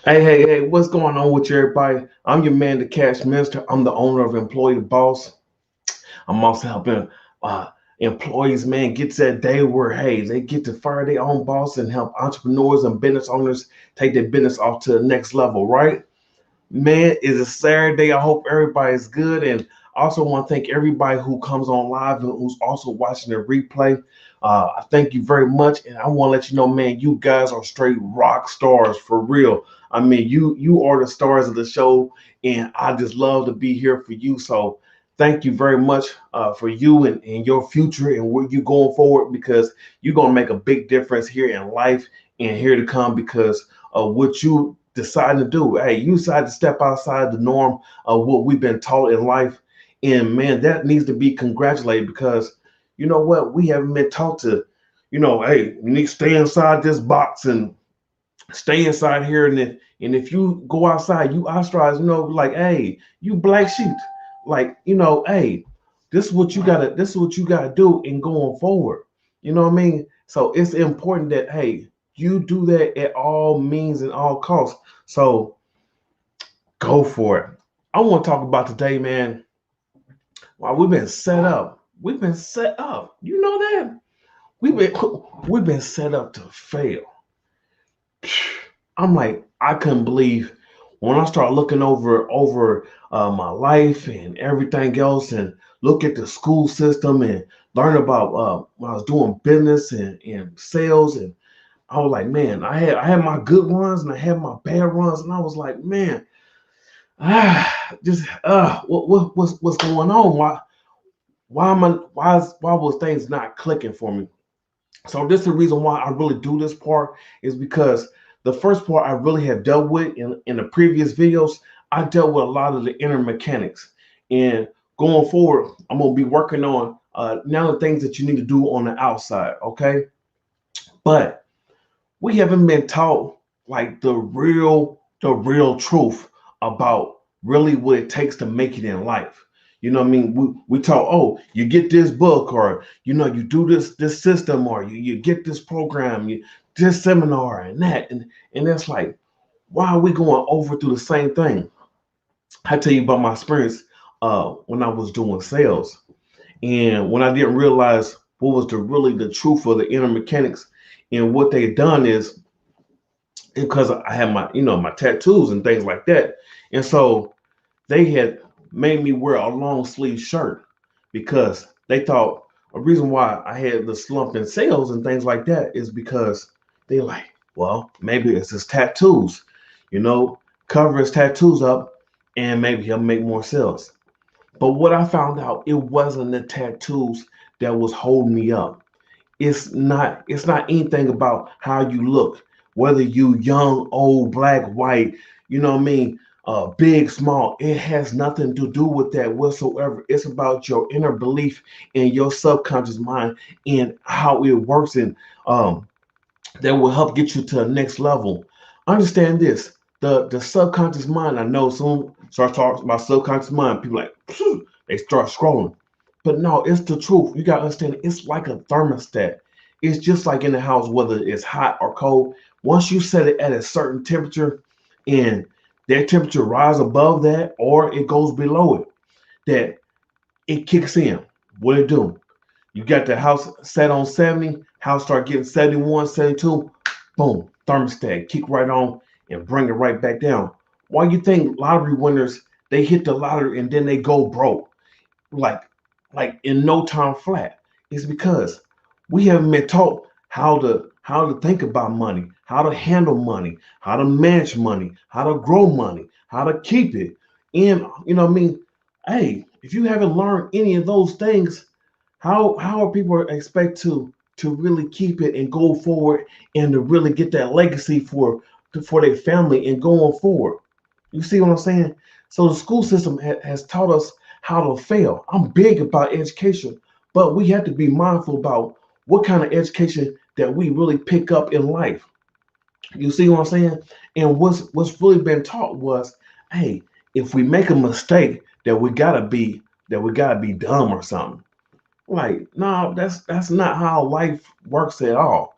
Hey, what's going on with you, everybody? I'm your man, the CashMinister. I'm the owner of Employee the Boss. I'm also helping uh, employees, man, get to that day where, hey, they get to fire their own boss and help entrepreneurs and business owners take their business off to the next level, right? Man, it's a Saturday. I hope everybody's good. And I also want to thank everybody who comes on live and who's also watching the replay. I thank you very much. And I want to let you know, man, you guys are straight rock stars for real. I mean, you are the stars of the show, and I just love to be here for you. So thank you very much for you and your future and where you going forward because you're going to make a big difference here in life and here to come because of what you decide to do. Hey, you decide to step outside the norm of what we've been taught in life. And man, that needs to be congratulated because you know what? We haven't been taught to, hey, you need to stay inside this box and stay inside here. And if you go outside, you ostracize, like, hey, you black sheep. Like, hey, this is what you gotta do in going forward. You know what I mean? So it's important that hey, you do that at all means and all costs. So go for it. I want to talk about today, man. Wow, we've been set up. We've been set up. You know that? We've been we've been set up to fail. I'm like, I couldn't believe when I start looking over my life and everything else, and look at the school system and learn about when I was doing business and sales, and I was like, man, I had my good runs and I had my bad runs, and I was like, man, just what's going on? Why was things not clicking for me? So this is the reason why I really do this part is because the first part I really have dealt with in the previous videos, I dealt with a lot of the inner mechanics. And going forward, I'm gonna be working on now the things that you need to do on the outside, okay? But we haven't been taught like the real truth about really what it takes to make it in life. You know what I mean? We taught, oh, you get this book, or you do this system, or you get this program, you this seminar and that, and that's like, why are we going over through the same thing? I tell you about my experience when I was doing sales, and when I didn't realize what was the truth of the inner mechanics, and what they done is because I had my tattoos and things like that. And so they had made me wear a long sleeve shirt because they thought a reason why I had the slump in sales and things like that is because they like, well, maybe it's his tattoos, you know, cover his tattoos up and maybe he'll make more sales. But what I found out, it wasn't the tattoos that was holding me up. It's not anything about how you look, whether you young, old, black, white, you know what I mean, big, small. It has nothing to do with that whatsoever. It's about your inner belief in your subconscious mind and how it works, and that will help get you to the next level. Understand this. The subconscious mind, I know soon start talking about subconscious mind, people like they start scrolling. But no, it's the truth. You gotta understand it's like a thermostat. It's just like in the house, whether it's hot or cold. Once you set it at a certain temperature and that temperature rise above that or it goes below it, that it kicks in. What it do? You got the house set on 70, house start getting 71, 72, boom, thermostat, kick right on and bring it right back down. Why you think lottery winners, they hit the lottery and then they go broke? Like like in no time flat. It's because we haven't been taught how to think about money, how to handle money, how to manage money, how to grow money, how to keep it. And you know what I mean? Hey, if you haven't learned any of those things, how are people expect to really keep it and go forward and to really get that legacy for their family and going forward? You see what I'm saying? So the school system has taught us how to fail. I'm big about education, but we have to be mindful about what kind of education that we really pick up in life. You see what I'm saying? And what's really been taught was, hey, if we make a mistake, that we gotta be dumb or something. Like, no, that's not how life works at all.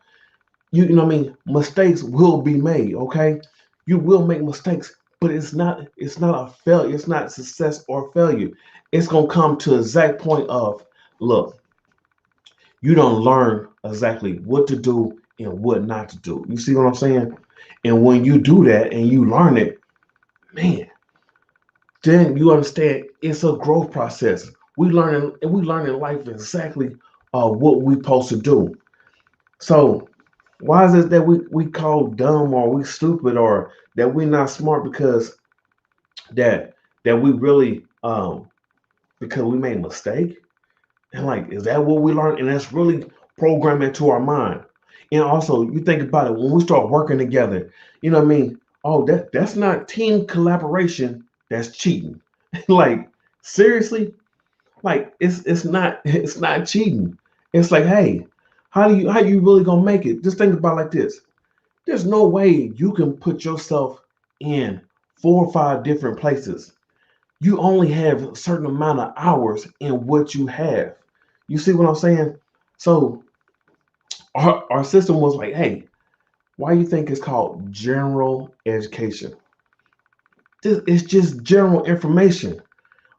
You know what I mean? Mistakes will be made, okay? You will make mistakes, but it's not a failure, it's not success or failure. It's gonna come to exact point of look, you don't learn exactly what to do and what not to do. You see what I'm saying? And when you do that and you learn it, man, then you understand it's a growth process. We learn in life exactly what we supposed to do. So why is it that we call dumb or we stupid or that we not smart because that we really because we made a mistake? And like, is that what we learn? And that's really programmed into our mind. And also, you think about it when we start working together. You know what I mean? Oh, that's not team collaboration. That's cheating. Like seriously, like it's not cheating. It's like, hey, how you really gonna make it? Just think about it like this. There's no way you can put yourself in 4 or 5 different places. You only have a certain amount of hours in what you have. You see what I'm saying? So our system was like, hey, why you think it's called general education? It's just general information.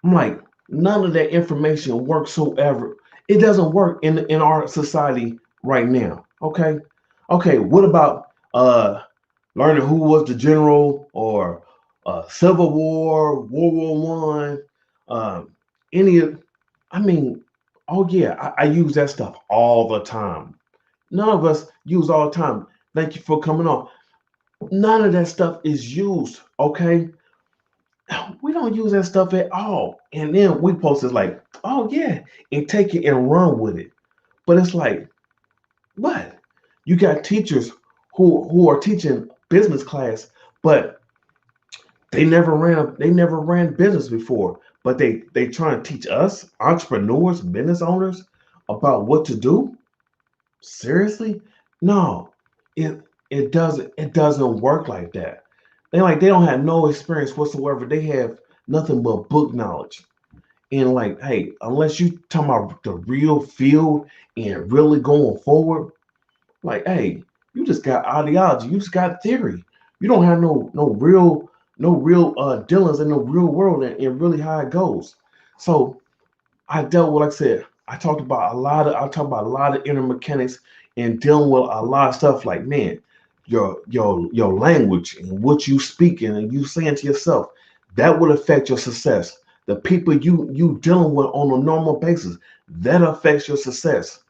I'm like, none of that information works so ever. It doesn't work in our society right now. Okay. Okay. What about learning who was the general or Civil War, World War I, any of, I mean, oh yeah, I use that stuff all the time. None of us use all the time. Thank you for coming on. None of that stuff is used. Okay, we don't use that stuff at all. And then we post it like, oh yeah, and take it and run with it. But it's like, what? You got teachers who are teaching business class, but they never ran business before, but they trying to teach us entrepreneurs, business owners about what to do. Seriously? No, it it doesn't work like that. They don't have no experience whatsoever. They have nothing but book knowledge. And like, hey, unless you talking about the real field and really going forward, like, hey, you just got ideology. You just got theory. You don't have no real dealings in the real world and really how it goes. So I dealt with, like I said, I talked about a lot of inner mechanics and dealing with a lot of stuff like, man, your language and what you speaking and you saying to yourself, that will affect your success. The people you dealing with on a normal basis, that affects your success.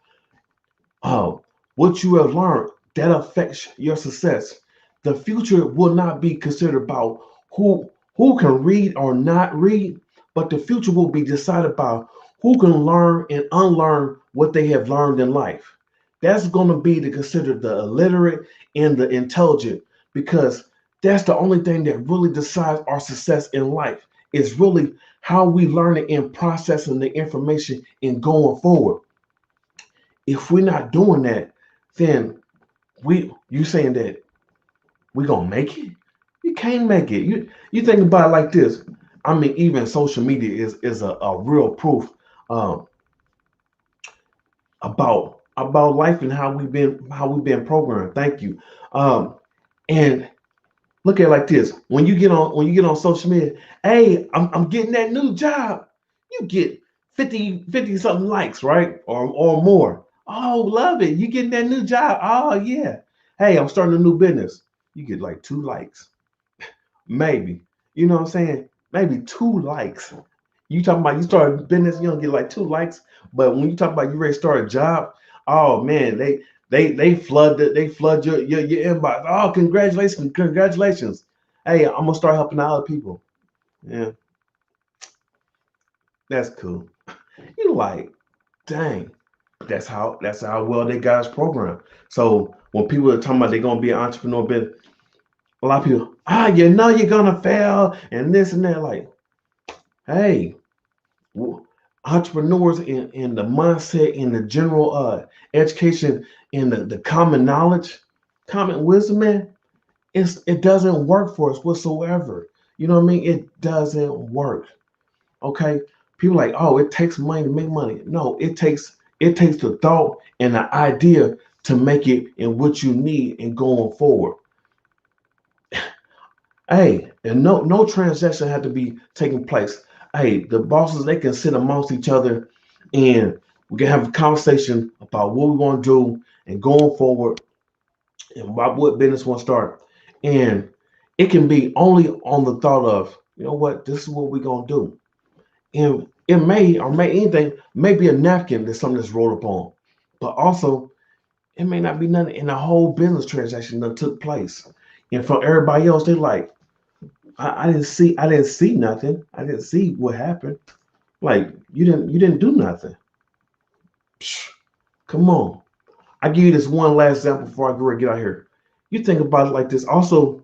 Oh, what you have learned, that affects your success. The future will not be considered about who can read or not read, but the future will be decided by who can learn and unlearn what they have learned in life. That's going to be to consider the illiterate and the intelligent, because that's the only thing that really decides our success in life. Is really how we learn it and processing the information and going forward. If we're not doing that, then you saying that we gonna make it? You can't make it. You think about it like this. I mean, even social media is a real proof um, about life and how we've been programmed. Thank you. Um, and look at it like this. When you get on social media, hey, I'm getting that new job. You get 50 something likes, right? Or more. Oh, love it. You getting that new job. Oh yeah. Hey, I'm starting a new business. You get like 2 likes. Maybe. You know what I'm saying? Maybe 2 likes. You talking about you start a business, you don't get like 2 likes. But when you talk about you ready to start a job, oh man, they flood your inbox. Oh, congratulations, congratulations. Hey, I'm gonna start helping out other people. Yeah, that's cool. You like, dang, that's how well they got us programmed. So when people are talking about they're gonna be an entrepreneur, but a lot of people, you know you're gonna fail and this and that. Like, hey, entrepreneurs in the mindset in the general education in the common knowledge, common wisdom, man, it doesn't work for us whatsoever. You know what I mean? It doesn't work. Okay. People like, oh, it takes money to make money. No, it takes the thought and the idea to make it in what you need and going forward. Hey, and no transaction had to be taking place. Hey, the bosses, they can sit amongst each other and we can have a conversation about what we want to do and going forward and about what business want to start. And it can be only on the thought of, you know what, this is what we're gonna do. And it may or may anything, may be a napkin that's something that's rolled up on. But also it may not be nothing in the whole business transaction that took place. And for everybody else, they like, I didn't see nothing. I didn't see what happened. Like you didn't do nothing. Psh, come on. I give you this one last example before I go and get out here. You think about it like this. Also,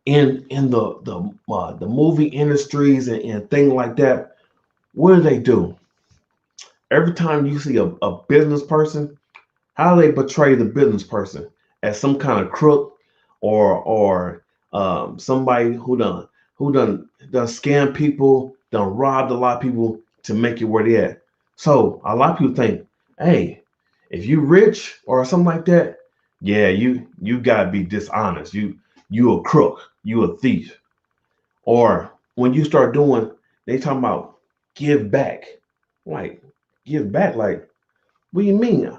in the movie industries and things like that, what do they do? Every time you see a business person, how do they portray the business person as some kind of crook or somebody who done scam people, done robbed a lot of people to make it where they at. So a lot of people think, hey, if you rich or something like that, yeah, you gotta be dishonest. You a crook, you a thief. Or when you start doing, they talking about give back. Like give back, like what do you mean?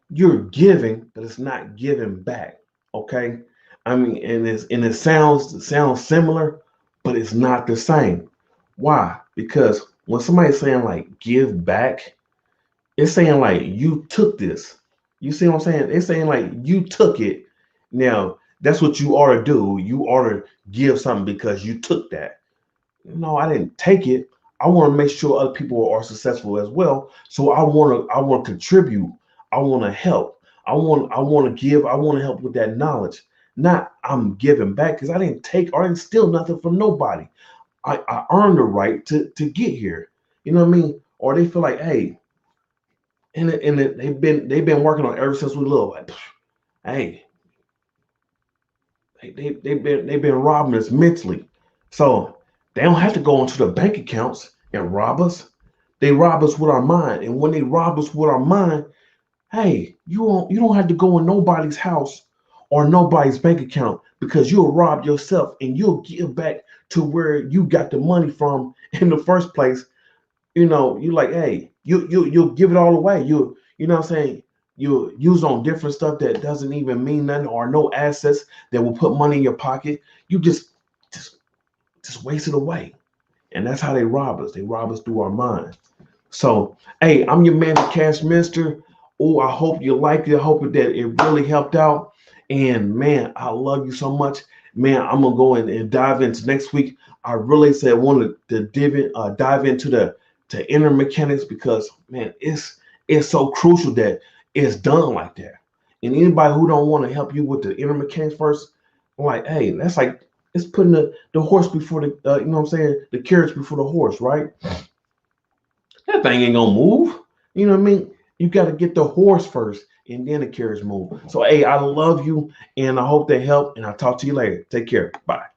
You're giving, but it's not giving back. Okay. I mean, and it sounds similar, but it's not the same. Why? Because when somebody's saying like give back, it's saying like you took this. You see what I'm saying? It's saying like you took it. Now that's what you ought to do. You ought to give something because you took that. No, I didn't take it. I want to make sure other people are successful as well. So I want to contribute. I want to help. I want to give. I want to help with that knowledge. Not I'm giving back because I didn't take or I didn't steal nothing from nobody. I earned the right to get here. You know what I mean? Or they feel like, hey, they've been working on it ever since we little. Like, hey, they've been robbing us mentally. So they don't have to go into the bank accounts and rob us. They rob us with our mind. And when they rob us with our mind, hey, you don't have to go in nobody's house or nobody's bank account because you'll rob yourself and you'll give back to where you got the money from in the first place. You like, hey, you'll give it all away. You know what I'm saying? You use on different stuff that doesn't even mean nothing or no assets that will put money in your pocket. You just just waste it away. And that's how they rob us. They rob us through our mind. So, hey, I'm your man, the CashMinister. Oh, I hope you liked it. I hope that it really helped out. And man, I love you so much. Man, I'm gonna go in and dive into next week. I really said I wanted to dive into the inner mechanics because man, it's so crucial that it's done like that. And anybody who don't want to help you with the inner mechanics first, I'm like, hey, that's like it's putting the horse before the you know what I'm saying, the carriage before the horse, right? That thing ain't gonna move. You know what I mean? You got to get the horse first, and then the carriage move. So, hey, I love you, and I hope they help. And I'll talk to you later. Take care. Bye.